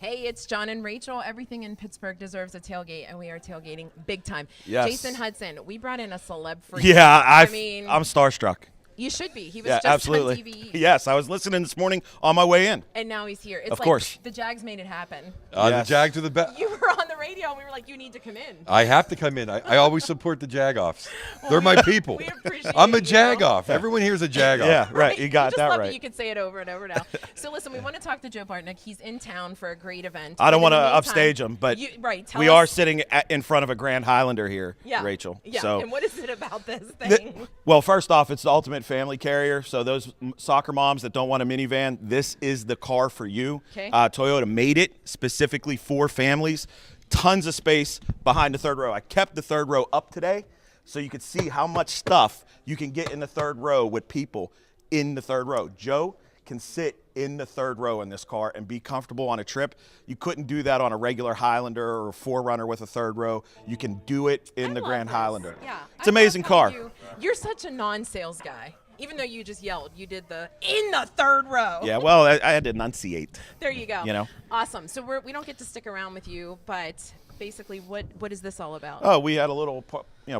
Hey, it's John and Rachel. Everything in Pittsburgh deserves a tailgate, and we are tailgating big time. Yes. Jason Hudson, we brought in a celeb freak. Yeah, I mean, I'm starstruck. you should be. He was Yeah, just absolutely. on TV. Yes, I was listening this morning on my way in. And now he's here. It's Of like course. the Jags made it happen. Yes. The Jags are the best. You were on the radio, and we were like, you need to come in. I have to come in. I always support the Jagoffs. They're my people. We appreciate I'm a you. Jagoff. Everyone here's a Jagoff. Yeah, right. You got just that love right. You could say it over and over now. So listen, we want to talk to Joe Bartnick. He's in town for a great event. I don't And want in to the meantime, upstage him, but tell we are us- sitting in front of a Grand Highlander here, yeah, Rachel. Yeah. So, And what is it about this thing? well, first off, it's the ultimate family carrier. So those soccer moms that don't want a minivan, this is the car for you. Okay. Toyota made it specifically for families. Tons of space behind the third row. I kept the third row up today so you could see how much stuff you can get in the third row with people in the third row. Joe can sit in the third row in this car and be comfortable on a trip. You couldn't do that on a regular Highlander or a 4Runner with a third row. You can do it in the love Grand this. Highlander. Yeah. It's an amazing car. You're such a non-sales guy. Even though you just yelled, you did the in the third row. Yeah, well, I had to enunciate. There you go. You know. Awesome. So we don't get to stick around with you, but basically, what is this all about? Oh, we had a little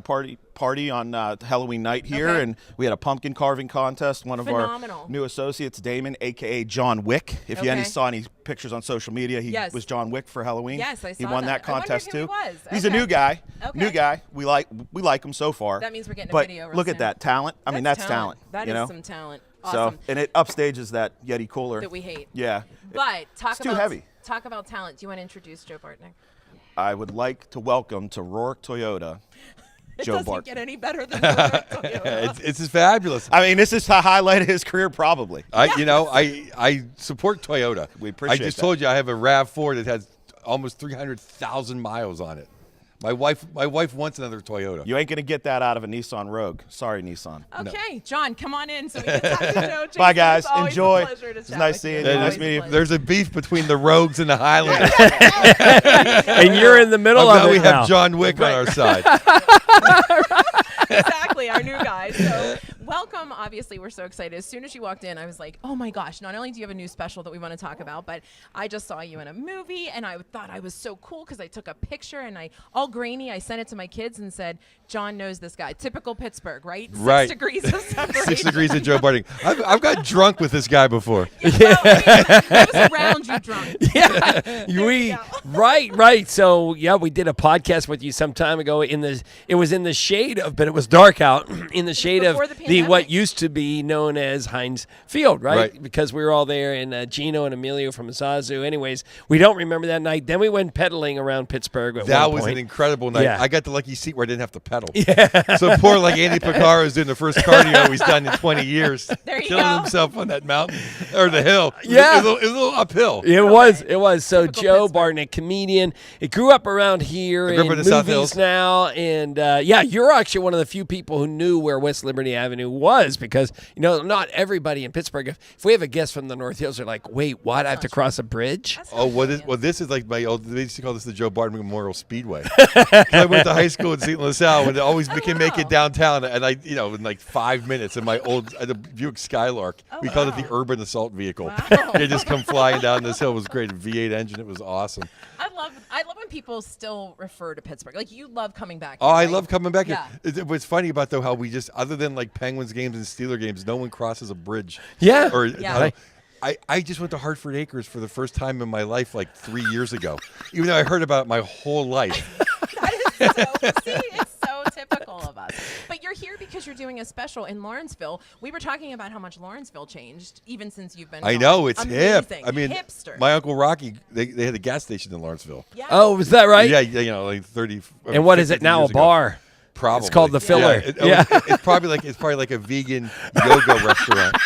party on Halloween night here, Okay. and we had a pumpkin carving contest. One of Phenomenal. our new associates, Damon, a.k.a. John Wick. If you Okay. saw any pictures on social media, he Yes. was John Wick for Halloween. Yes, I He saw won that. that contest I wondered too. who he was. He's a Okay. new guy. Okay. New guy. We like him so far. That means we're getting a but video. look at that talent. I mean, that's talent. That you is know? some talent. Awesome. So, and it upstages that Yeti cooler. That we hate. Yeah. But It's too heavy. Talk about talent. Do you want to introduce Joe Bartnick? I would like to welcome to Rohrich Toyota, Joe It doesn't Bartnick. get any better than Rohrich Toyota. It's just fabulous. I mean, this is the highlight of his career, probably. I support Toyota. We appreciate I just that. told you I have a RAV4 that has almost 300,000 miles on it. My wife wants another Toyota. You ain't going to get that out of a Nissan Rogue. Sorry, Nissan. Okay, John, come on in so we can talk to Joe. Jason, Bye, guys. it's always a Enjoy. pleasure to It's chat nice with seeing you. you. Always Nice a meeting you. pleasure. There's a beef between the Rogues and the Highlanders. And you're in the middle Now of we it have now. John Wick on our side. Exactly, our new guy. So welcome. Obviously, we're so excited. As soon as you walked in, I was like, oh my gosh, not only do you have a new special that we want to talk about, but I just saw you in a movie, and I thought I was so cool because I took a picture, and all grainy, I sent it to my kids and said, John knows this guy. Typical Pittsburgh, right? Right. 6 degrees of separation. 6 degrees of Joe Bartnick. I've got drunk with this guy before. I was around you drunk. Right. So yeah, we did a podcast with you some time ago. It was in the shade of, but it was dark out. In the shade of before the the pandemic. what used to be known as Heinz Field, right? Right. Because we were all there, and Gino and Emilio from Zazu. Anyways, we don't remember that night. Then we went pedaling around Pittsburgh. At That one was point. an incredible night. Yeah. I got the lucky seat where I didn't have to pedal. Yeah. So poor like Andy Picaro is doing the first cardio he's done in 20 years. There you Killing go. himself on that mountain or the hill. Yeah. It was a little uphill. It was. So Typical Joe Pittsburgh. Bartnick, comedian. It grew up around here I grew up in in the South movies Hills. now, and you're actually one of the few people who knew where West Liberty Avenue was, because not everybody in Pittsburgh. If we have a guest from the North Hills, they're like, "Wait, what? I have to cross a bridge?" That's Oh, not this is like my old. They used to call this the Joe Bartnick Memorial Speedway. 'Cause I went to high school in St. LaSalle, and always can make it downtown. And I, in like 5 minutes, in my old the Buick Skylark, we called it the urban assault vehicle. Wow. They just come flying down this hill. It was great. V8 engine. It was awesome. I love when people still refer to Pittsburgh. Like, you love coming back. Oh, I right? love coming back. Yeah. What's funny about though how we just, other than like Penguins games and Steeler games, no one crosses a bridge. Yeah. Or Yeah. I just went to Hartford Acres for the first time in my life like 3 years ago, even though I heard about it my whole life. It's so typical of us. But you're here because you're doing a special in Lawrenceville. We were talking about how much Lawrenceville changed even since you've been I gone. know, it's hip. Amazing. I mean, hipster. my Uncle Rocky, they had a gas station in Lawrenceville. Yeah. Oh, was that right? Yeah, like 30. And what is it 50 now? A years ago. bar. Probably. It's called the Filler. Yeah, it's probably like a vegan yoga restaurant.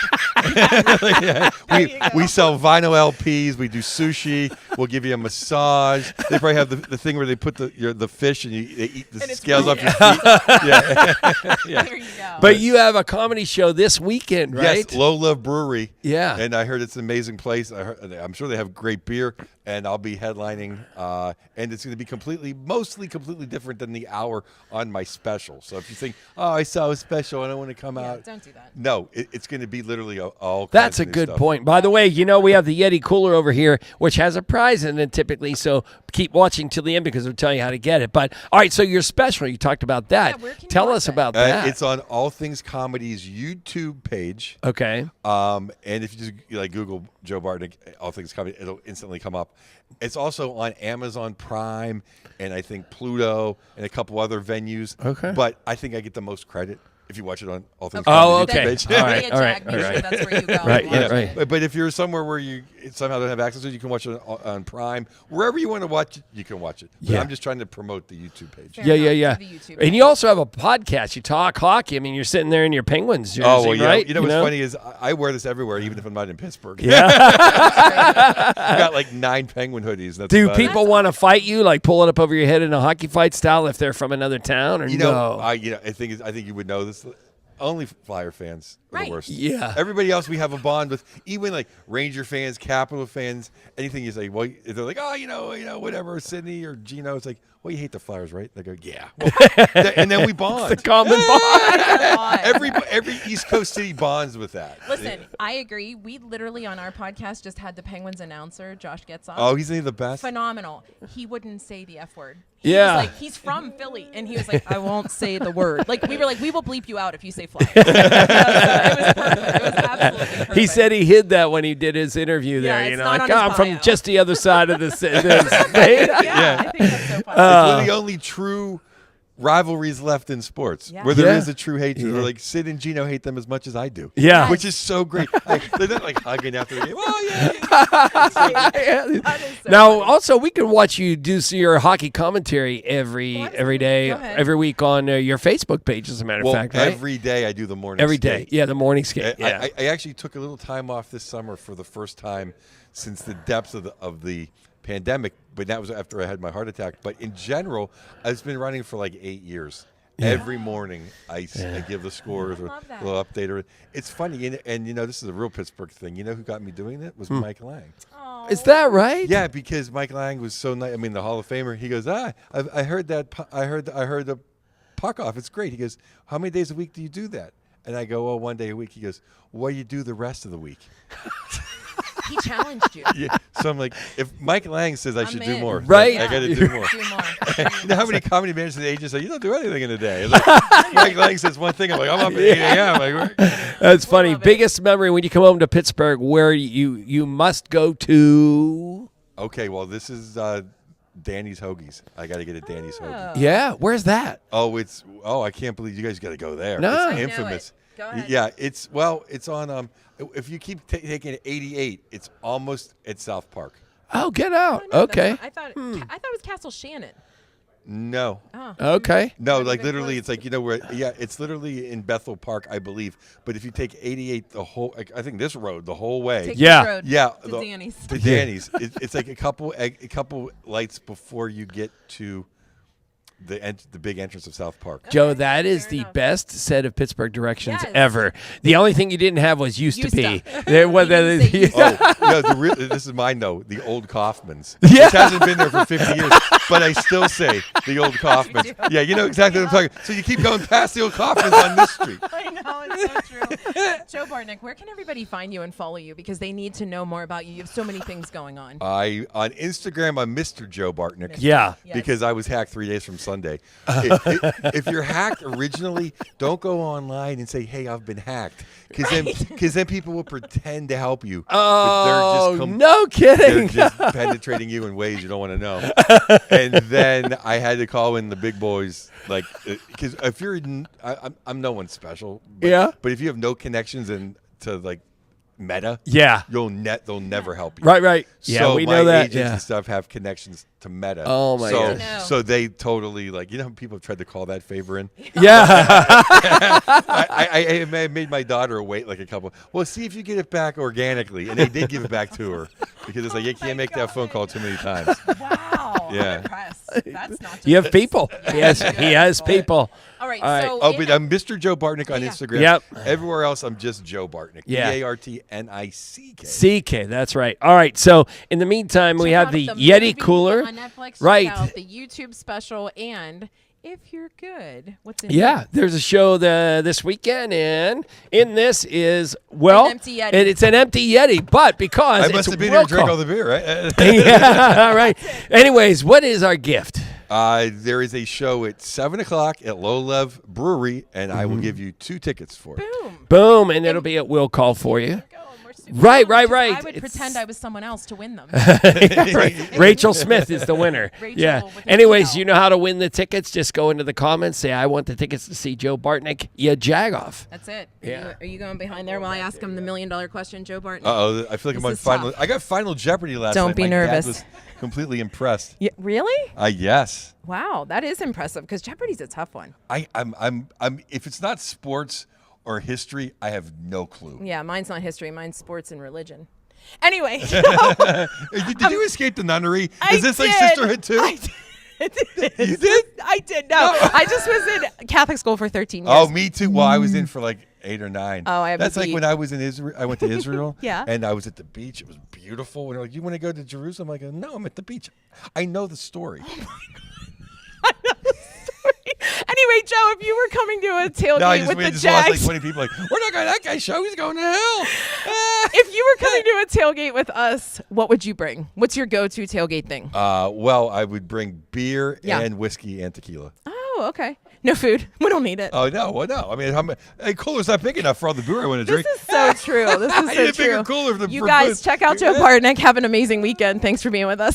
Yeah. There you go. We sell vinyl LPs. We do sushi. We'll give you a massage. They probably have the thing where they put the fish and they eat the And it's scales off vegan. your feet. There you go. But you have a comedy show this weekend, right? Yes, Low Love Brewery. Yeah. And I heard it's an amazing place. I'm sure they have great beer, and I'll be headlining. And it's going to be mostly completely different than the hour on my special. So if you think, oh, I saw a special and I want to come Yeah, out. don't do that. No, it's going to be literally all kinds That's a of new good stuff. point. By the way, we have the Yeti cooler over here, which has a prize in it typically. So keep watching till the end because we'll tell you how to get it. But all right, so your special, you talked about that. Yeah, where can you Tell watch us it? about that. It's on All Things Comedy's YouTube page. Okay. And if you just Google Joe Bartnick, All Things Comedy, it'll instantly come up. It's also on Amazon Prime and I think Pluto and a couple other venues. Okay. But I think I get the most credit if you watch it on All Things Oh, Comedy okay. YouTube page. All right, All right. all Make sure right. that's where you go. Right, and yeah, watch right. it. But if you're somewhere where you somehow don't have access to it, you can watch it on Prime. Wherever you want to watch it, you can watch it. But Yeah. I'm just trying to promote the YouTube page. Fair Yeah. enough, to the YouTube And page. you also have a podcast. You talk hockey. I mean, you're sitting there in your Penguins jersey, Oh, well, yeah. right? You know what's funny is I wear this everywhere, even if I'm not in Pittsburgh. Yeah. I've got like 9 Penguin hoodies. That's Do about it. people want to fight you, like pull it up over your head in a hockey fight style, if they're from another town, or You know, no? I think you would know this. Only Flyer fans are Right. the worst. Yeah. Everybody else we have a bond with. Even like Ranger fans, Capital fans, anything you say. Well, they're like, oh, whatever, Sydney or Gino. It's like, well, you hate the Flyers, right? They go, yeah. Well, and then we bond. the common bond. Every East Coast city bonds with that. Listen, I agree. We literally on our podcast just had the Penguins announcer, Josh Getzoff. Oh, he's the best. Phenomenal. He wouldn't say the F word. Yeah. Was like, he's from Philly, and he was like, I won't say the word. Like, we were like, we will bleep you out if you say fly. It was perfect. It was absolutely perfect. He said he hid that when he did his interview there. Yeah, You it's know, not like, on his I'm from bio." just the other side of the state. Yeah, I think that's so funny. It's one of the only true rivalries left in sports Yeah. where there Yeah. is a true hatred. Where like Sid and Gino hate them as much as I do. Yeah. Which is so great. They're not like hugging after the game. Oh yeah. That is so Now, funny. also, we can watch you do your hockey commentary every day, Go ahead. every week on your Facebook page, as a matter of Well, fact, right? every day I do the morning. Every day. skate. Yeah, the morning skate. Yeah. I actually took a little time off this summer for the first time since the depths of the pandemic, but that was after I had my heart attack. But in general, I've been running for like 8 years. Every morning, I give the scores or love that. a little update. It's funny, and this is a real Pittsburgh thing. You know who got me doing it was Mike Lang. Aw. Is that right? Yeah, because Mike Lang was so nice. I mean, the Hall of Famer. He goes, I heard that. I heard the puck off. It's great. He goes, how many days a week do you do that? And I go, oh, 1 day a week. He goes, what do you do the rest of the week? He challenged you. Yeah. So I'm like, if Mike Lang says I should do in. more, Right. I got to do more. Do more. You know how many comedy managers and agents say, you don't do anything in a day? Like, Mike Lang says one thing, I'm like, I'm up at 8 a.m. Like, That's funny. love it. Biggest memory when you come home to Pittsburgh, where you must go to. okay, well, this is Danny's Hoagies. I got to get a Danny's Hoagie. Yeah, where's that? Oh, I can't believe you guys got to go there. No. It's I know infamous. it. Go ahead. Yeah, it's on. If you keep taking 88, it's almost at South Park. Oh, get out. Oh, no, that's Okay. not- I thought it was Castle Shannon. No. Oh. Okay. No, Not like even literally, close. it's like where. Yeah, it's literally in Bethel Park, I believe. But if you take 88, the whole, I think this road the whole way. Take Yeah. this road Yeah, to the- Danny's. To Danny's, it's like a couple lights before you get to the big entrance of South Park. Joe, Okay, that is fair the enough. best set of Pittsburgh directions Yes. ever. The only thing you didn't have was used to be. Used to. There was- He didn't say used Oh, no, this is mine though. The old Kaufman's. Yeah. Which hasn't been there for 50 years, but I still say the old Kaufman's. Yeah, you know exactly what I'm talking. So you keep going past the old Kaufman's on this street. I know, it's so true. Joe Bartnick, where can everybody find you and follow you? Because they need to know more about you. You have so many things going on. On Instagram, I'm Mr. Joe Bartnick. Yeah. Yes. Because I was hacked 3 days from Sunday. If you're hacked originally, don't go online and say, "Hey, I've been hacked," because then people will pretend to help you. Oh, but no they're kidding. just penetrating you in ways you don't want to know. And then I had to call in the big boys, like, because if you're, I'm no one special. But, Yeah. But if you have no connections to like Meta, Yeah. they'll never help you. Right. Yeah, So we my know that. agents Yeah. and stuff have connections to Meta. Oh, my so, gosh. No. So they totally like how people have tried to call that favor in. Yeah. I made my daughter wait like a couple. Well, see if you get it back organically, and they did give it back to her because it's like you can't make that phone call too many times. Wow. Yeah. I'm impressed. That's not just You have people. Yes, he has people. All right. All right. So Oh, in but the- I'm Mr. Joe Bartnick on Yeah. Instagram. Yep. Everywhere else, I'm just Joe Bartnick. Yeah. Bartnick. CK, that's right. All right. So in the meantime, we check have out the movie Yeti cooler. on Netflix. Right. Check out the YouTube special, and if you're good. What's in Yeah, here? there's a show this weekend, and in this is, well, An empty Yeti. it's an empty Yeti, but because I it's must have been roll here to drink call- all the beer, right? Yeah, right. Anyways, what is our gift? There is a show at 7 o'clock at Low Lev Brewery, and I will give you 2 tickets for it. Boom. Boom, and it'll be at will call for you. Go, and we're super Right, pumped, right, 'cause right. I would It's- pretend I was someone else to win them. Rachel Smith is the winner. Rachel Yeah. with an Anyways, email. you know how to win the tickets. Just go into the comments, say, I want the tickets to see Joe Bartnick. You jag off. That's it. Yeah. Are you going behind there while I ask him the $1 million question, Joe Bartnick? Uh-oh, I feel like This I'm on is Final. tough. I got Final Jeopardy last Don't night. be My nervous. dad was completely impressed. Yeah, really? Yes. Wow, that is impressive because Jeopardy's a tough one. I'm. If it's not sports or history, I have no clue. Yeah, mine's not history. Mine's sports and religion. Anyway, Did you escape the nunnery? Is this like sisterhood too? I did. You did? I did. No, I just was in Catholic school for 13 years. Oh, me too. Well, I was in for like 8 or 9. Oh, I have That's a like beat. when I was in Israel. I went to Israel. Yeah. And I was at the beach. It was beautiful. And they're like, "You want to go to Jerusalem?" I'm like, "No, I'm at the beach. I know the story." Anyway, Joe, if you were coming to a tailgate No, I just, with we the just lost like Jags, 20 people. Like, we're not going to that guy's show. He's going to hell. if you were coming to a tailgate with us, what would you bring? What's your go-to tailgate thing? Well, I would bring beer Yeah. and whiskey and tequila. Oh, okay. No food. We don't need it. Oh no, well, no. I mean, hey, cooler's not big enough for all the beer I want to This drink. is so true. This I is need so a bigger true. cooler for You for guys, booze. check out Joe Bartnick. Have an amazing weekend. Thanks for being with us.